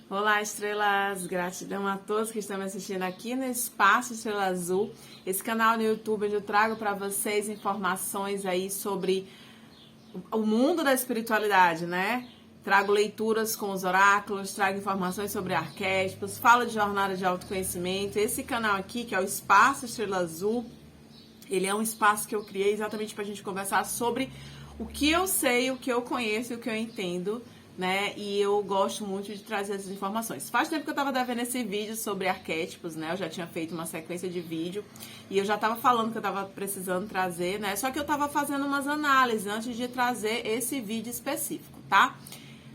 Olá, estrelas! Gratidão a todos que estão me assistindo aqui no Espaço Estrela Azul, esse canal no YouTube onde eu trago para vocês informações aí sobre o mundo da espiritualidade, né? Trago leituras com os oráculos, trago informações sobre arquétipos, falo de jornada de autoconhecimento. Esse canal aqui, que é o Espaço Estrela Azul, ele é um espaço que eu criei exatamente para a gente conversar sobre o que eu sei, o que eu conheço e o que eu entendo, né? E eu gosto muito de trazer essas informações. Faz tempo que eu tava devendo esse vídeo sobre arquétipos, né? Eu já tinha feito uma sequência de vídeo e eu já tava falando que eu tava precisando trazer, né? Só que eu tava fazendo umas análises antes de trazer esse vídeo específico, tá?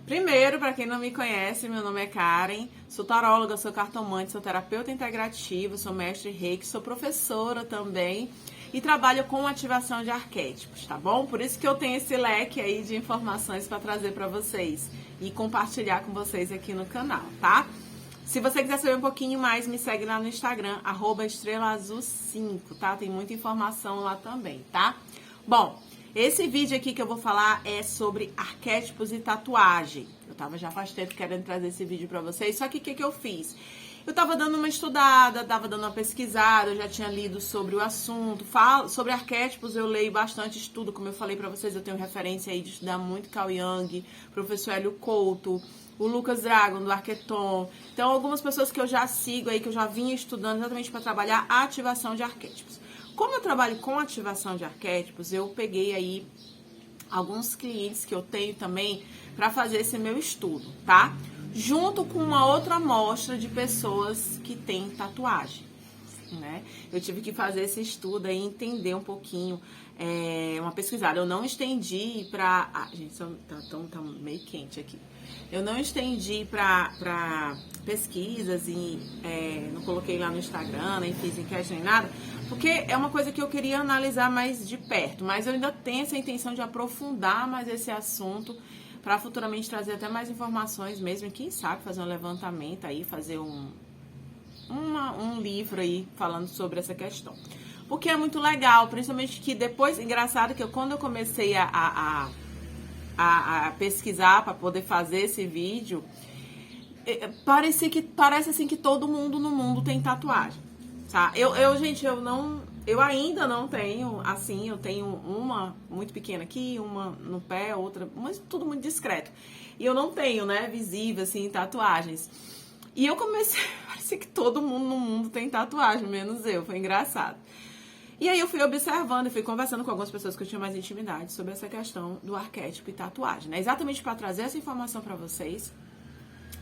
Primeiro, para quem não me conhece, meu nome é Karen, sou taróloga, sou cartomante, sou terapeuta integrativa, sou mestre Reiki, sou professora também e trabalho com ativação de arquétipos, tá bom? Por isso que eu tenho esse leque aí de informações para trazer para vocês e compartilhar com vocês aqui no canal, tá? Se você quiser saber um pouquinho mais, me segue lá no Instagram, @estrelaazul5, tá? Tem muita informação lá também, tá? Bom, esse vídeo aqui que eu vou falar é sobre arquétipos e tatuagem. Eu tava já faz tempo querendo trazer esse vídeo pra vocês, só que o que eu fiz? Eu tava dando uma estudada, tava dando uma pesquisada, eu já tinha lido sobre o assunto. Sobre arquétipos eu leio bastante estudo, como eu falei pra vocês, eu tenho referência aí de estudar muito Carl Jung, professor Hélio Couto, o Lucas Dragon, do Arqueton. Então, algumas pessoas que eu já sigo aí, que eu já vinha estudando exatamente para trabalhar a ativação de arquétipos. Como eu trabalho com ativação de arquétipos, eu peguei aí alguns clientes que eu tenho também para fazer esse meu estudo, tá? Junto com uma outra amostra de pessoas que têm tatuagem, né? Eu tive que fazer esse estudo e entender um pouquinho, uma pesquisada. Eu não estendi para... gente, tá meio quente aqui. Eu não estendi para pesquisas e não coloquei lá no Instagram, nem fiz enquete nem nada, porque é uma coisa que eu queria analisar mais de perto, mas eu ainda tenho essa intenção de aprofundar mais esse assunto para futuramente trazer até mais informações mesmo, e quem sabe fazer um levantamento aí, fazer um livro aí falando sobre essa questão. Porque é muito legal, principalmente que depois, engraçado que quando eu comecei a pesquisar para poder fazer esse vídeo, parece assim que todo mundo no mundo tem tatuagem, tá? Eu ainda não tenho, assim, eu tenho uma muito pequena aqui, uma no pé, outra, mas tudo muito discreto. E eu não tenho, né, visível, assim, tatuagens. E eu comecei, parece que todo mundo no mundo tem tatuagem, menos eu, foi engraçado. E aí eu fui observando e fui conversando com algumas pessoas que eu tinha mais intimidade sobre essa questão do arquétipo e tatuagem, né? Exatamente para trazer essa informação para vocês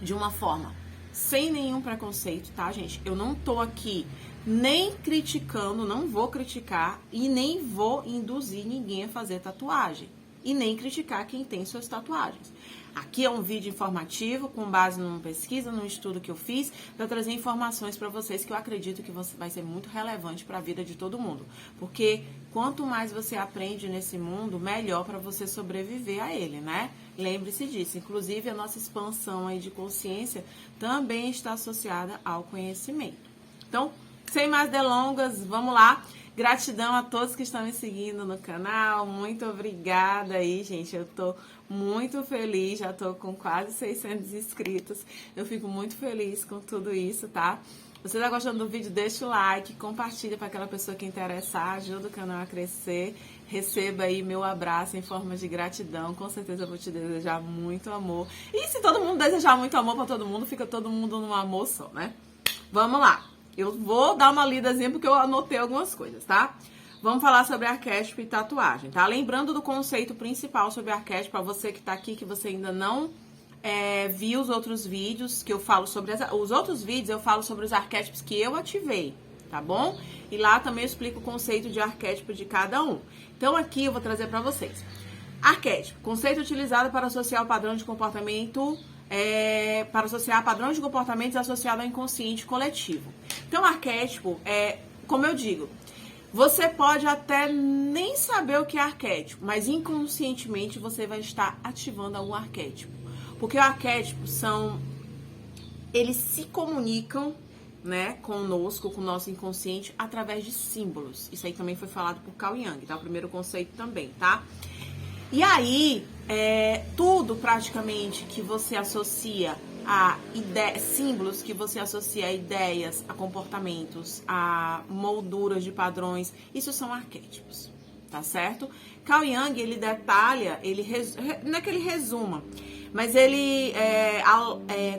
de uma forma sem nenhum preconceito, tá, gente? Eu não tô aqui nem criticando, não vou criticar e nem vou induzir ninguém a fazer tatuagem. E nem criticar quem tem suas tatuagens. Aqui é um vídeo informativo com base numa pesquisa, num estudo que eu fiz, para trazer informações para vocês que eu acredito que vai ser muito relevante para a vida de todo mundo. Porque quanto mais você aprende nesse mundo, melhor para você sobreviver a ele, né? Lembre-se disso. Inclusive, a nossa expansão aí de consciência também está associada ao conhecimento. Então, sem mais delongas, vamos lá. Gratidão a todos que estão me seguindo no canal. Muito obrigada aí, gente. Eu tô muito feliz. Já tô com quase 600 inscritos. Eu fico muito feliz com tudo isso, tá? Se você tá gostando do vídeo, deixa o like, compartilha para aquela pessoa que interessar, ajuda o canal a crescer. Receba aí meu abraço em forma de gratidão. Com certeza eu vou te desejar muito amor. E se todo mundo desejar muito amor para todo mundo, fica todo mundo num amor só, né? Vamos lá. Eu vou dar uma lidazinha porque eu anotei algumas coisas, tá? Vamos falar sobre arquétipo e tatuagem, tá? Lembrando do conceito principal sobre arquétipo, para você que tá aqui, que você ainda não viu os outros vídeos que eu falo sobre... Os outros vídeos eu falo sobre os arquétipos que eu ativei, tá bom? E lá também eu explico o conceito de arquétipo de cada um. Então aqui eu vou trazer para vocês. Arquétipo, conceito utilizado para associar o padrão de comportamento... para associar padrões de comportamentos associados ao inconsciente coletivo. Então, arquétipo como eu digo, você pode até nem saber o que é arquétipo, mas inconscientemente você vai estar ativando algum arquétipo. Porque o arquétipo eles se comunicam, né, conosco, com o nosso inconsciente, através de símbolos. Isso aí também foi falado por Carl Jung, tá? O primeiro conceito também, tá? E aí, tudo praticamente que você associa a símbolos que você associa a ideias, a comportamentos, a molduras de padrões. Isso são arquétipos, tá certo? Carl Jung, ele detalha, não é que ele resuma, mas ele,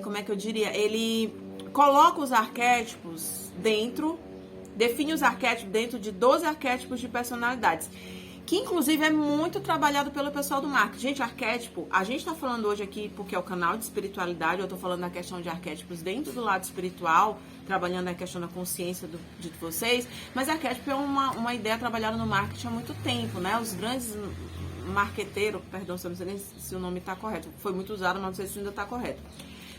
como é que eu diria? Ele coloca os arquétipos define os arquétipos dentro de 12 arquétipos de personalidades, que inclusive é muito trabalhado pelo pessoal do marketing. Gente, arquétipo, a gente tá falando hoje aqui porque é o canal de espiritualidade, eu tô falando da questão de arquétipos dentro do lado espiritual, trabalhando a questão da consciência de vocês, mas arquétipo é uma ideia trabalhada no marketing há muito tempo, né? Os grandes marqueteiros, perdão se eu não sei nem se o nome tá correto, foi muito usado, mas não sei se ainda tá correto,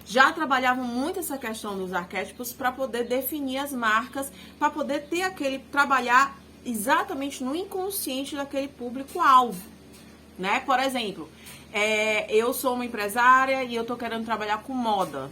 já trabalhavam muito essa questão dos arquétipos para poder definir as marcas, para poder ter trabalhar exatamente no inconsciente daquele público-alvo, né? Por exemplo, eu sou uma empresária e eu tô querendo trabalhar com moda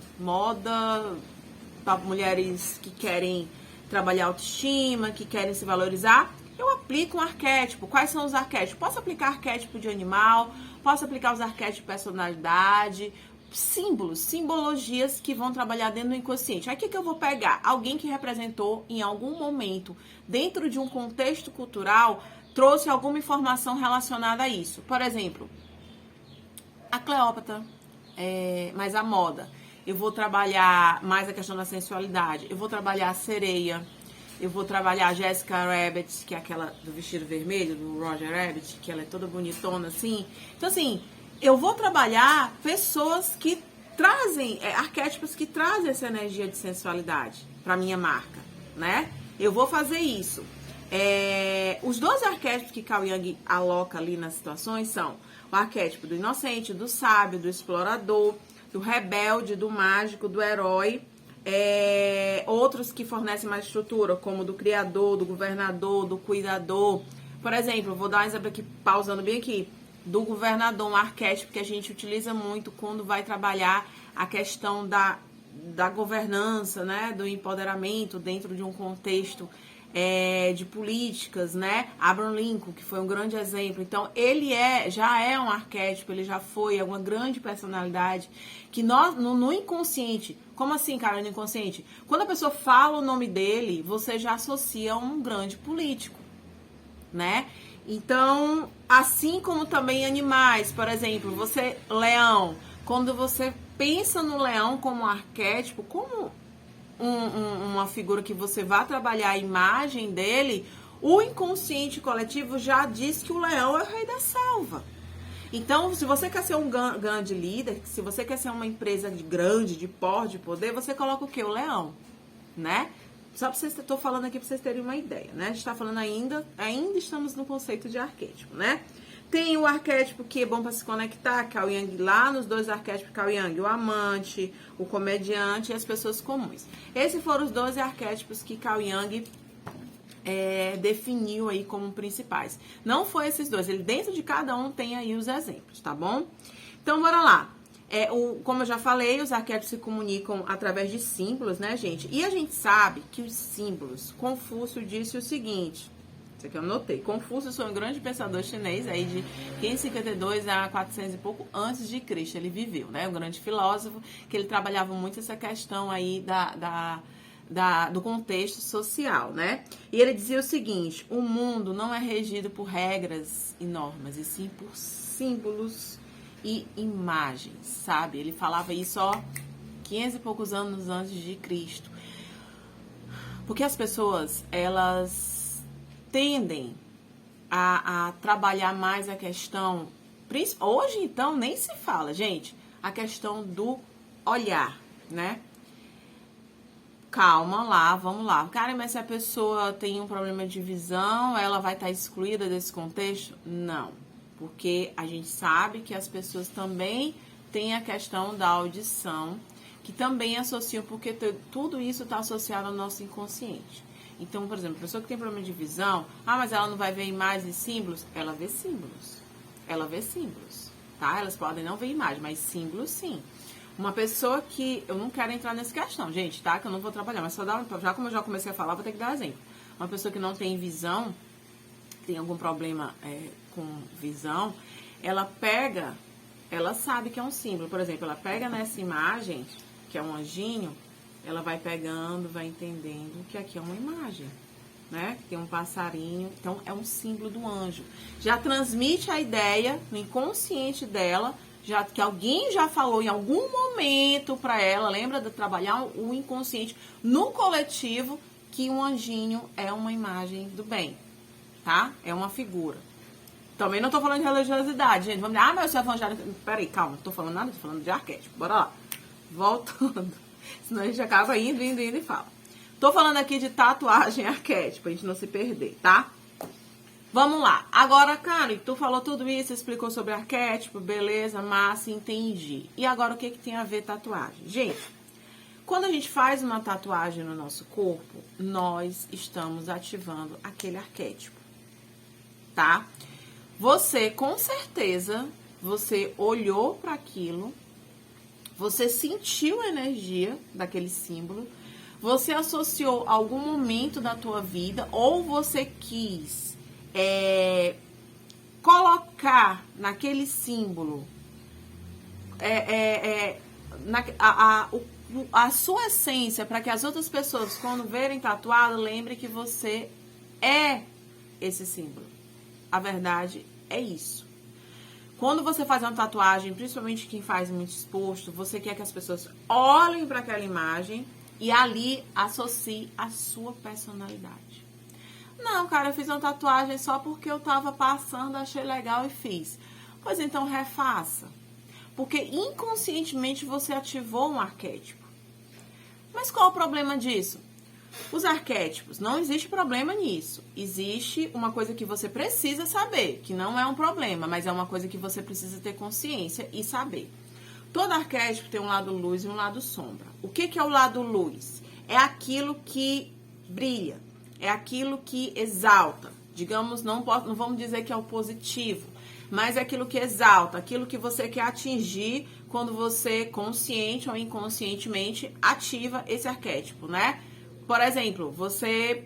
para mulheres que querem trabalhar autoestima, que querem se valorizar. Eu aplico um arquétipo. Quais são os arquétipos? Posso aplicar arquétipo de animal, posso aplicar os arquétipos de personalidade, símbolos, simbologias que vão trabalhar dentro do inconsciente. Aí o que eu vou pegar? Alguém que representou em algum momento, dentro de um contexto cultural, trouxe alguma informação relacionada a isso. Por exemplo, a Cleópatra, mais a moda. Eu vou trabalhar mais a questão da sensualidade. Eu vou trabalhar a sereia. Eu vou trabalhar a Jessica Rabbit, que é aquela do vestido vermelho, do Roger Rabbit, que ela é toda bonitona assim. Então, assim, eu vou trabalhar pessoas que trazem, arquétipos que trazem essa energia de sensualidade para minha marca, né? Eu vou fazer isso. Os 12 arquétipos que Carl Jung aloca ali nas situações são o arquétipo do inocente, do sábio, do explorador, do rebelde, do mágico, do herói. Outros que fornecem mais estrutura, como do criador, do governador, do cuidador. Por exemplo, vou dar um exemplo aqui, pausando bem aqui. Do governador, um arquétipo que a gente utiliza muito quando vai trabalhar a questão da governança, né, do empoderamento dentro de um contexto de políticas, né? Abraham Lincoln, que foi um grande exemplo. Então, ele já é um arquétipo, ele já foi uma grande personalidade que nós, no inconsciente, como assim, cara, no inconsciente? Quando a pessoa fala o nome dele, você já associa a um grande político, né? Então, assim como também animais, por exemplo, leão, quando você pensa no leão como arquétipo, como uma figura que você vai trabalhar a imagem dele, o inconsciente coletivo já diz que o leão é o rei da selva. Então, se você quer ser um grande líder, se você quer ser uma empresa grande, de porte, de poder, você coloca o quê? O leão, né? Só para vocês, estou falando aqui para vocês terem uma ideia, né? A gente está falando ainda estamos no conceito de arquétipo, né? Tem o arquétipo que é bom para se conectar, Carl Jung, lá nos 2 arquétipos Carl Jung, o amante, o comediante e as pessoas comuns. Esses foram os 12 arquétipos que Carl Jung definiu aí como principais. Não foi esses 2, ele dentro de cada um tem aí os exemplos, tá bom? Então, bora lá. Como eu já falei, os arquétipos se comunicam através de símbolos, né, gente? E a gente sabe que os símbolos, Confúcio disse o seguinte, isso aqui eu anotei, Confúcio foi um grande pensador chinês aí de 552 a 400 e pouco antes de Cristo, ele viveu, né? Um grande filósofo, que ele trabalhava muito essa questão aí do contexto social, né? E ele dizia o seguinte, o mundo não é regido por regras e normas, e sim por símbolos e imagens, sabe? Ele falava isso 500 e poucos anos antes de Cristo. Porque as pessoas, elas tendem a trabalhar mais a questão, hoje então nem se fala, gente, a questão do olhar, né? Calma lá, vamos lá. Cara, mas se a pessoa tem um problema de visão, ela vai estar excluída desse contexto? Não. Porque a gente sabe que as pessoas também têm a questão da audição, que também associam, porque tudo isso está associado ao nosso inconsciente. Então, por exemplo, a pessoa que tem problema de visão, mas ela não vai ver imagens e símbolos? Ela vê símbolos. Ela vê símbolos, tá? Elas podem não ver imagem, mas símbolos sim. Uma pessoa que... Eu não quero entrar nessa questão, gente, tá? Que eu não vou trabalhar, mas só já como eu já comecei a falar, vou ter que dar exemplo. Uma pessoa que não tem visão, tem algum problema com visão, ela sabe que é um símbolo. Por exemplo, ela pega nessa imagem que é um anjinho, ela vai pegando, vai entendendo que aqui é uma imagem, né? Tem um passarinho, então é um símbolo do anjo. Já transmite a ideia no inconsciente dela, já que alguém já falou em algum momento para ela, lembra de trabalhar o inconsciente no coletivo, que um anjinho é uma imagem do bem, tá? É uma figura. Também não tô falando de religiosidade, gente. Vamos dizer, mas eu sou evangélica. Peraí, calma, não tô falando nada, tô falando de arquétipo. Bora lá. Voltando. Senão a gente acaba indo e fala. Tô falando aqui de tatuagem arquétipo, pra gente não se perder, tá? Vamos lá. Agora, Karen, tu falou tudo isso, explicou sobre arquétipo, beleza, massa, entendi. E agora o que tem a ver tatuagem? Gente, quando a gente faz uma tatuagem no nosso corpo, nós estamos ativando aquele arquétipo, tá? Você, com certeza, você olhou para aquilo, você sentiu a energia daquele símbolo, você associou algum momento da tua vida ou você quis colocar naquele símbolo a sua essência para que as outras pessoas, quando verem tatuado, lembrem que você é esse símbolo. A verdade é isso. Quando você faz uma tatuagem, principalmente quem faz muito exposto, você quer que as pessoas olhem para aquela imagem e ali associe a sua personalidade. Não, cara, eu fiz uma tatuagem só porque eu tava passando, achei legal e fiz. Pois então, refaça. Porque inconscientemente você ativou um arquétipo. Mas qual o problema disso? Os arquétipos, não existe problema nisso. Existe uma coisa que você precisa saber, que não é um problema, mas é uma coisa que você precisa ter consciência e saber. Todo arquétipo tem um lado luz e um lado sombra. O que é o lado luz? É aquilo que brilha, é aquilo que exalta. Digamos, não vamos dizer que é o positivo, mas é aquilo que exalta, aquilo que você quer atingir quando você, consciente ou inconscientemente, ativa esse arquétipo, né? Por exemplo, você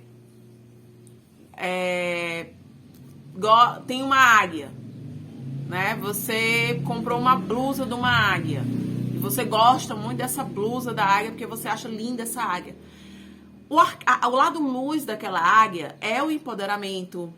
tem uma águia, né? Você comprou uma blusa de uma águia. E você gosta muito dessa blusa da águia porque você acha linda essa águia. O lado luz daquela águia é o empoderamento,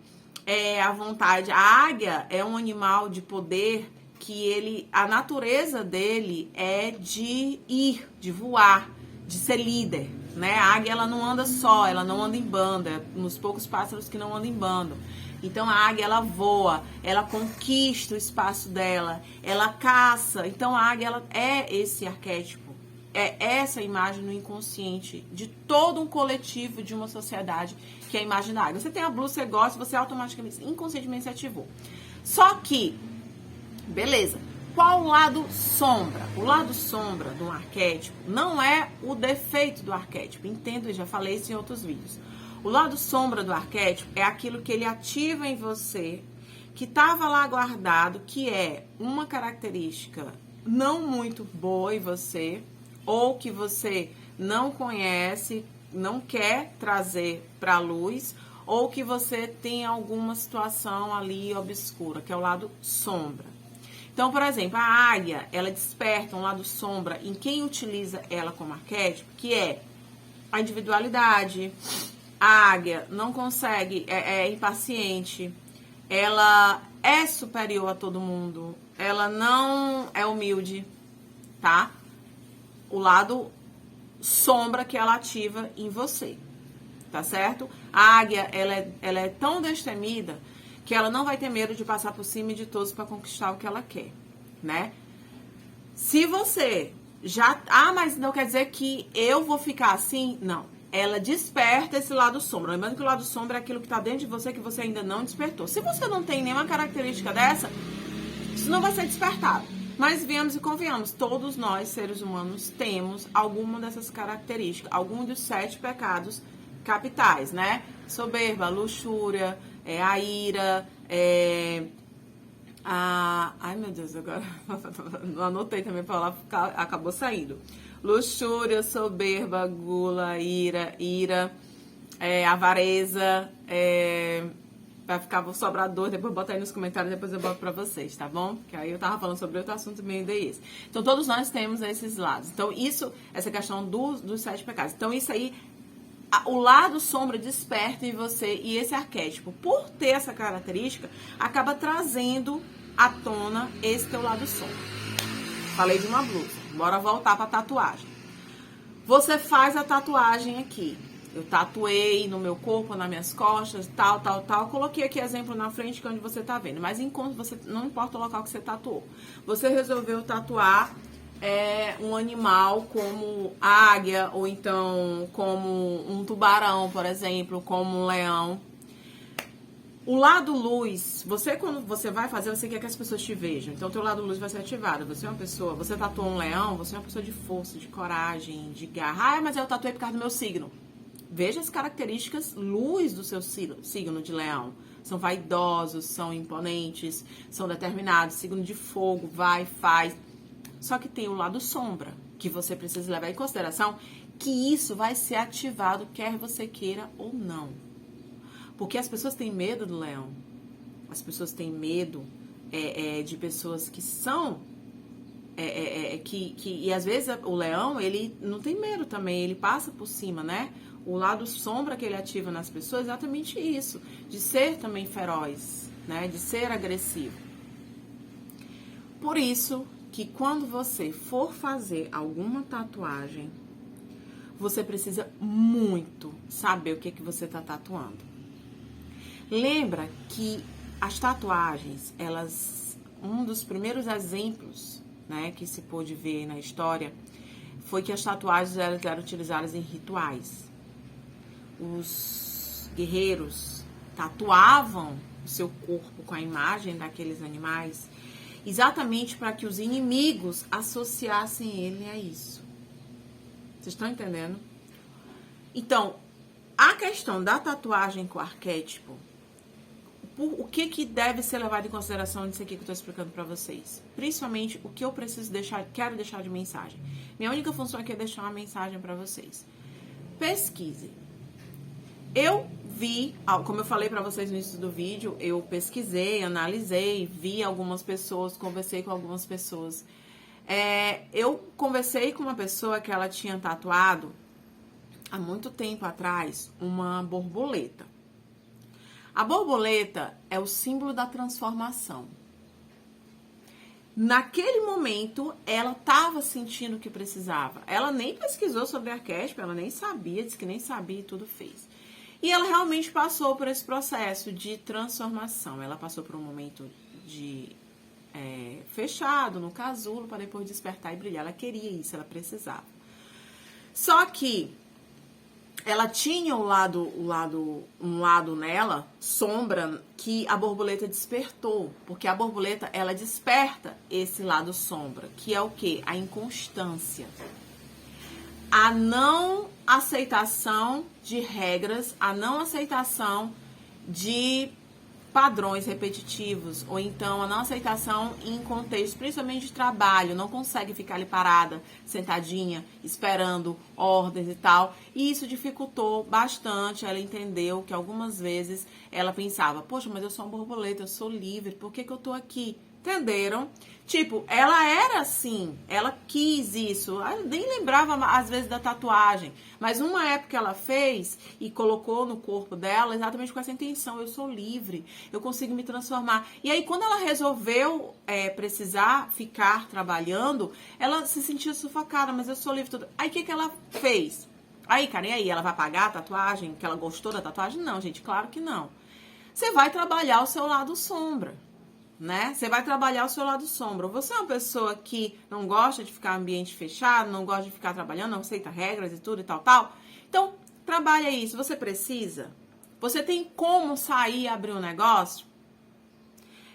é a vontade. A águia é um animal de poder que a natureza dele é de ir, de voar, de ser líder. Né? A águia, ela não anda só, ela não anda em bando, é nos poucos pássaros que não andam em bando. Então a águia, ela voa, ela conquista o espaço dela, ela caça. Então a águia, ela é esse arquétipo, é essa imagem no inconsciente de todo um coletivo, de uma sociedade, que é a imagem da águia. Você tem a blusa, você gosta, você automaticamente, inconscientemente se ativou. Só que, beleza. Qual o lado sombra? O lado sombra do arquétipo não é o defeito do arquétipo. Entendo, eu já falei isso em outros vídeos. O lado sombra do arquétipo é aquilo que ele ativa em você, que estava lá guardado, que é uma característica não muito boa em você, ou que você não conhece, não quer trazer para a luz, ou que você tem alguma situação ali obscura, que é o lado sombra. Então, por exemplo, a águia, ela desperta um lado sombra em quem utiliza ela como arquétipo, que é a individualidade. A águia não consegue, é impaciente, ela é superior a todo mundo, ela não é humilde, tá? O lado sombra que ela ativa em você, tá certo? A águia, ela é tão destemida que ela não vai ter medo de passar por cima de todos para conquistar o que ela quer, né? Se você já... mas não quer dizer que eu vou ficar assim? Não. Ela desperta esse lado sombra. Lembrando que o lado sombra é aquilo que está dentro de você que você ainda não despertou. Se você não tem nenhuma característica dessa, isso não vai ser despertado. Mas venhamos e convenhamos, todos nós, seres humanos, temos alguma dessas características. Algum dos 7 pecados capitais, né? Soberba, luxúria... a ira, ai meu Deus, agora não anotei também para lá, acabou saindo. Luxúria, soberba, gula, ira, avareza, Vai ficar sobrador, depois bota aí nos comentários, depois eu boto pra vocês, tá bom? Que aí eu tava falando sobre outro assunto meio desse. Então, todos nós temos esses lados. Então, essa questão dos 7 pecados. Então, isso aí, o lado sombra desperta em você, e esse arquétipo, por ter essa característica, acaba trazendo à tona esse teu lado sombra. Falei de uma blusa. Bora voltar pra tatuagem. Você faz a tatuagem aqui. Eu tatuei no meu corpo, nas minhas costas, tal. Coloquei aqui exemplo na frente que é onde você tá vendo. Mas enquanto você, não importa o local que você tatuou. Você resolveu tatuar um animal como águia, ou então como um tubarão, por exemplo, como um leão. O lado luz, quando você vai fazer, você quer que as pessoas te vejam. Então, o teu lado luz vai ser ativado. Você é uma pessoa, você tatuou um leão, você é uma pessoa de força, de coragem, de garra. Mas eu tatuei por causa do meu signo. Veja as características luz do seu signo de leão. São vaidosos, são imponentes, são determinados, signo de fogo, vai, faz. Só que tem o lado sombra, que você precisa levar em consideração, que isso vai ser ativado, quer você queira ou não. Porque as pessoas têm medo do leão. As pessoas têm medo de pessoas que são... E às vezes o leão, ele não tem medo também, ele passa por cima, né? O lado sombra que ele ativa nas pessoas é exatamente isso. De ser também feroz, né? De ser agressivo. Por isso que quando você for fazer alguma tatuagem, você precisa muito saber o que você está tatuando. Lembra que as tatuagens, um dos primeiros exemplos, né, que se pôde ver na história, foi que as tatuagens eram utilizadas em rituais. Os guerreiros tatuavam o seu corpo com a imagem daqueles animais, exatamente para que os inimigos associassem ele a isso. Vocês estão entendendo? Então, a questão da tatuagem com o arquétipo, o que deve ser levado em consideração nisso aqui que eu estou explicando para vocês? Principalmente o que eu quero deixar de mensagem. Minha única função aqui é deixar uma mensagem para vocês. Pesquise. Eu vi, como eu falei para vocês no início do vídeo, eu pesquisei, analisei, vi algumas pessoas, conversei com algumas pessoas. Eu conversei com uma pessoa que ela tinha tatuado, há muito tempo atrás, uma borboleta. A borboleta é o símbolo da transformação. Naquele momento, ela estava sentindo o que precisava. Ela nem pesquisou sobre arquétipo, ela nem sabia, disse que nem sabia e tudo fez. E ela realmente passou por esse processo de transformação. Ela passou por um momento de fechado, no casulo, para depois despertar e brilhar. Ela queria isso, ela precisava. Só que ela tinha um lado nela, sombra, que a borboleta despertou. Porque a borboleta, ela desperta esse lado sombra, que é o quê? A inconstância. A não aceitação de regras, a não aceitação de padrões repetitivos, ou então a não aceitação em contexto, principalmente de trabalho, não consegue ficar ali parada, sentadinha, esperando ordens e tal, e isso dificultou bastante. Ela entendeu que algumas vezes ela pensava, poxa, mas eu sou uma borboleta, eu sou livre, por que eu tô aqui? Entenderam? Tipo, ela era assim, ela quis isso, ela nem lembrava às vezes da tatuagem, mas uma época ela fez e colocou no corpo dela exatamente com essa intenção, eu sou livre, eu consigo me transformar. E aí quando ela resolveu precisar ficar trabalhando, ela se sentia sufocada, mas eu sou livre. Tudo. Aí o que ela fez? Aí, cara, e aí? Ela vai pagar a tatuagem? Que ela gostou da tatuagem? Não, gente, claro que não. Você vai trabalhar o seu lado sombra. Né? Você vai trabalhar o seu lado sombra. Você é uma pessoa que não gosta de ficar em ambiente fechado, não gosta de ficar trabalhando, não aceita regras e tudo e tal. Então, trabalha isso. Você precisa? Você tem como sair e abrir um negócio?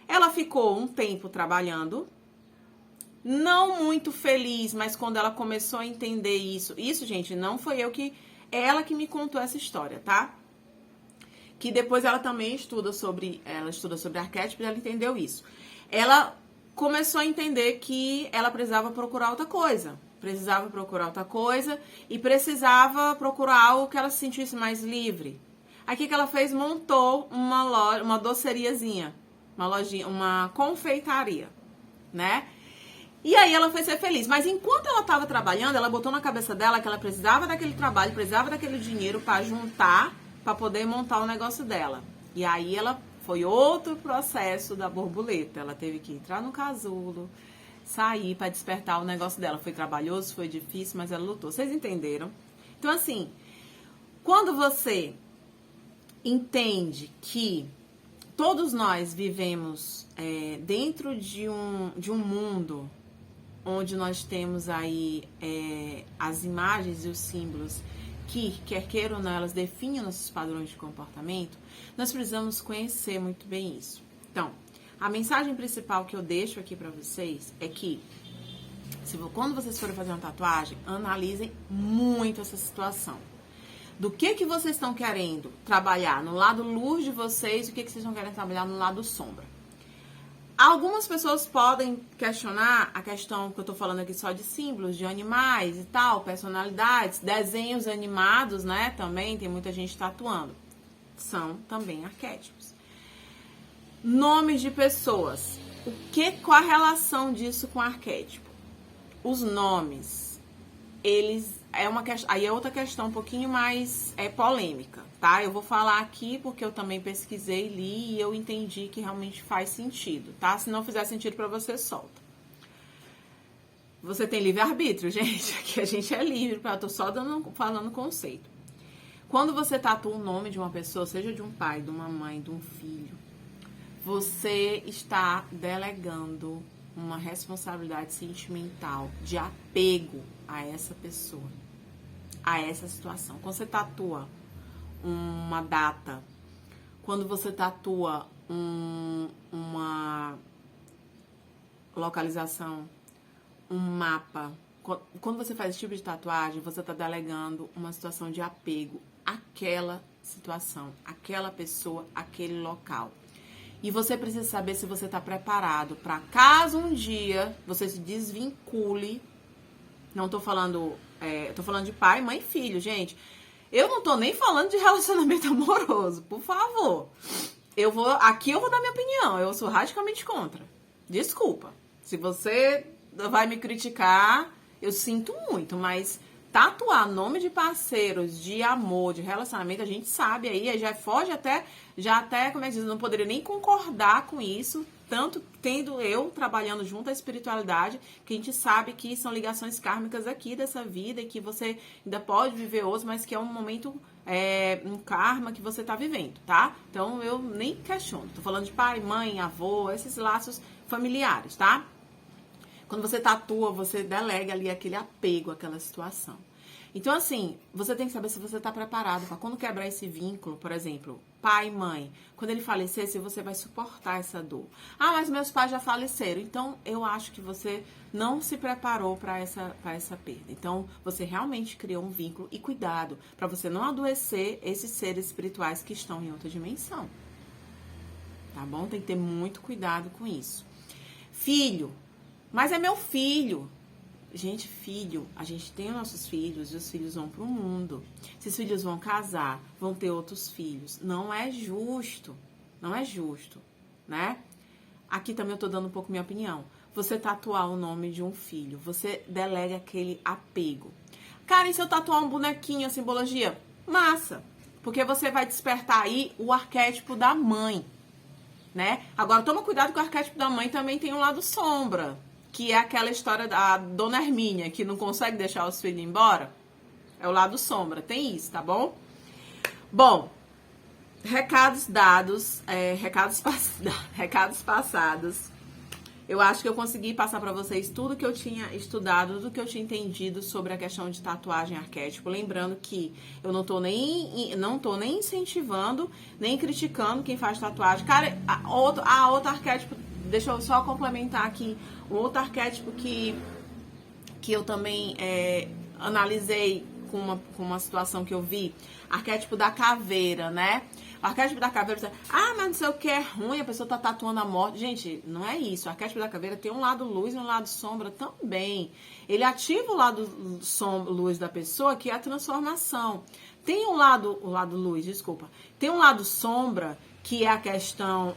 Ela ficou um tempo trabalhando, não muito feliz, mas quando ela começou a entender isso, gente, não foi ela que me contou essa história, tá? Que depois ela também estuda sobre arquétipos, ela entendeu isso. Ela começou a entender que ela precisava procurar outra coisa. E precisava procurar algo que ela se sentisse mais livre. Aí o que ela fez? Montou uma loja, uma doceriazinha, uma lojinha, uma confeitaria, né? E aí ela foi ser feliz. Mas enquanto ela estava trabalhando, ela botou na cabeça dela que ela precisava daquele trabalho, precisava daquele dinheiro para juntar, para poder montar o negócio dela. E aí ela foi outro processo da borboleta. Ela teve que entrar no casulo, sair para despertar o negócio dela. Foi trabalhoso, foi difícil, mas ela lutou. Vocês entenderam? Então, assim, quando você entende que todos nós vivemos dentro de um mundo onde nós temos aí as imagens e os símbolos que, quer queira ou não, elas definem nossos padrões de comportamento, nós precisamos conhecer muito bem isso. Então, a mensagem principal que eu deixo aqui para vocês é que, quando vocês forem fazer uma tatuagem, analisem muito essa situação. Do que vocês estão querendo trabalhar no lado luz de vocês e o que vocês estão querendo trabalhar no lado sombra. Algumas pessoas podem questionar a questão que eu tô falando aqui só de símbolos, de animais e tal, personalidades, desenhos animados, né? Também tem muita gente tatuando. São também arquétipos. Nomes de pessoas. Qual a relação disso com arquétipo? Os nomes, eles aí é outra questão um pouquinho mais polêmica, tá? Eu vou falar aqui porque eu também pesquisei, li e eu entendi que realmente faz sentido, tá? Se não fizer sentido pra você, solta. Você tem livre-arbítrio, gente. Aqui a gente é livre, eu tô só falando conceito. Quando você tatua o nome de uma pessoa, seja de um pai, de uma mãe, de um filho, você está delegando uma responsabilidade sentimental de apego a essa pessoa, a essa situação. Quando você tatua uma data, quando você tatua uma localização, um mapa, quando você faz esse tipo de tatuagem, você está delegando uma situação de apego àquela situação, àquela pessoa, àquele local. E você precisa saber se você está preparado para caso um dia você se desvincule. Não tô falando, tô falando de pai, mãe e filho, gente. Eu não tô nem falando de relacionamento amoroso, por favor. Aqui eu vou dar minha opinião, eu sou radicalmente contra. Desculpa. Se você vai me criticar, eu sinto muito, mas tatuar nome de parceiros, de amor, de relacionamento, a gente sabe aí, já foge já até, como é que diz, não poderia nem concordar com isso, tanto tendo eu trabalhando junto à espiritualidade, que a gente sabe que são ligações kármicas aqui dessa vida e que você ainda pode viver outros, mas que é um momento, um karma que você tá vivendo, tá? Então eu nem questiono, tô falando de pai, mãe, avô, esses laços familiares, tá? Quando você tatua, você delega ali aquele apego àquela situação. Então, assim, você tem que saber se você está preparado para quando quebrar esse vínculo, por exemplo, pai e mãe, quando ele falecer, se você vai suportar essa dor. Ah, mas meus pais já faleceram. Então, eu acho que você não se preparou para essa perda. Então, você realmente criou um vínculo e cuidado para você não adoecer esses seres espirituais que estão em outra dimensão. Tá bom? Tem que ter muito cuidado com isso. Filho. Mas é meu filho. Gente, filho, a gente tem os nossos filhos e os filhos vão pro mundo. Esses filhos vão casar, vão ter outros filhos. Não é justo. Não é justo, né? Aqui também eu tô dando um pouco minha opinião. Você tatuar o nome de um filho, você delega aquele apego. Cara, e se eu tatuar um bonequinho, a simbologia? Massa. Porque você vai despertar aí o arquétipo da mãe, né? Agora, toma cuidado que o arquétipo da mãe também tem um lado sombra, que é aquela história da Dona Hermínia, que não consegue deixar os filhos embora. É o lado sombra, tem isso, tá bom? Bom, recados dados, recados passados. Eu acho que eu consegui passar pra vocês tudo que eu tinha estudado, tudo que eu tinha entendido sobre a questão de tatuagem arquétipo. Lembrando que eu não tô nem incentivando, nem criticando quem faz tatuagem. Cara, outro arquétipo, deixa eu só complementar aqui, um outro arquétipo que eu também analisei com uma situação que eu vi, arquétipo da caveira, né? O arquétipo da caveira, mas não sei o que é ruim, a pessoa tá tatuando a morte. Gente, não é isso. O arquétipo da caveira tem um lado luz e um lado sombra também. Ele ativa o lado luz da pessoa, que é a transformação. Tem o lado luz, desculpa. Tem um lado sombra, que é a questão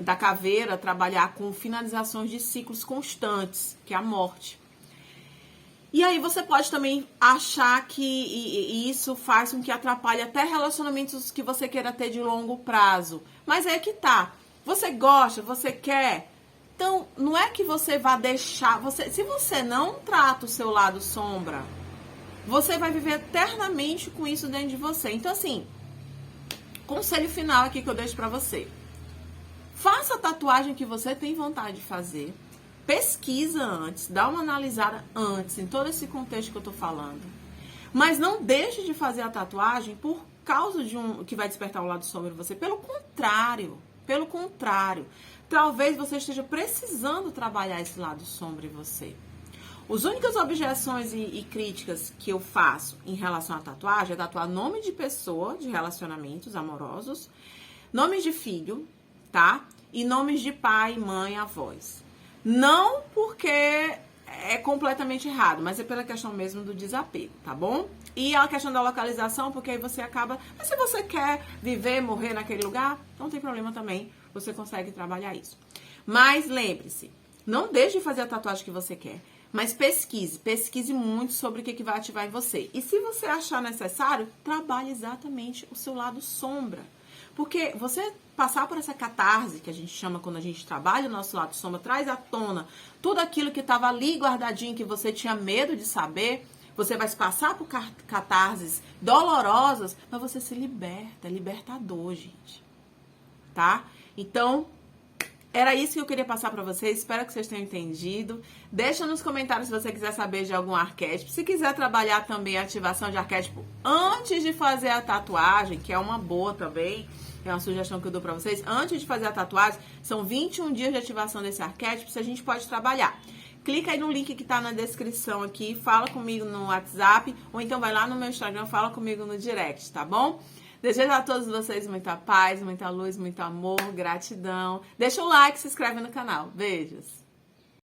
da caveira trabalhar com finalizações de ciclos constantes, que é a morte. E aí você pode também achar que isso faz com que atrapalhe até relacionamentos que você queira ter de longo prazo. Mas é que tá. Você gosta, você quer. Então, não é que você vá deixar... se você não trata o seu lado sombra, você vai viver eternamente com isso dentro de você. Então, assim, conselho final aqui que eu deixo pra você. Faça a tatuagem que você tem vontade de fazer. Pesquisa antes, dá uma analisada antes, em todo esse contexto que eu tô falando. Mas não deixe de fazer a tatuagem por causa de que vai despertar o lado sombra em você. Pelo contrário. Talvez você esteja precisando trabalhar esse lado sombra em você. As únicas objeções e críticas que eu faço em relação à tatuagem é tatuar nome de pessoa, de relacionamentos amorosos, nomes de filho, tá? E nomes de pai, mãe, avós. Não porque é completamente errado, mas é pela questão mesmo do desapego, tá bom? E a questão da localização, porque aí você acaba... Mas se você quer viver, morrer naquele lugar, não tem problema também, você consegue trabalhar isso. Mas lembre-se, não deixe de fazer a tatuagem que você quer, mas pesquise muito sobre o que vai ativar em você. E se você achar necessário, trabalhe exatamente o seu lado sombra. Porque você passar por essa catarse, que a gente chama quando a gente trabalha o nosso lado sombra, traz à tona tudo aquilo que estava ali guardadinho, que você tinha medo de saber, você vai passar por catarses dolorosas, mas você se liberta, é libertador, gente. Tá? Então, era isso que eu queria passar pra vocês, espero que vocês tenham entendido. Deixa nos comentários se você quiser saber de algum arquétipo. Se quiser trabalhar também a ativação de arquétipo antes de fazer a tatuagem, que é uma boa também, é uma sugestão que eu dou pra vocês. Antes de fazer a tatuagem, são 21 dias de ativação desse arquétipo, se a gente pode trabalhar. Clica aí no link que tá na descrição aqui, fala comigo no WhatsApp, ou então vai lá no meu Instagram, fala comigo no direct, tá bom? Desejo a todos vocês muita paz, muita luz, muito amor, gratidão. Deixa o like, se inscreve no canal. Beijos!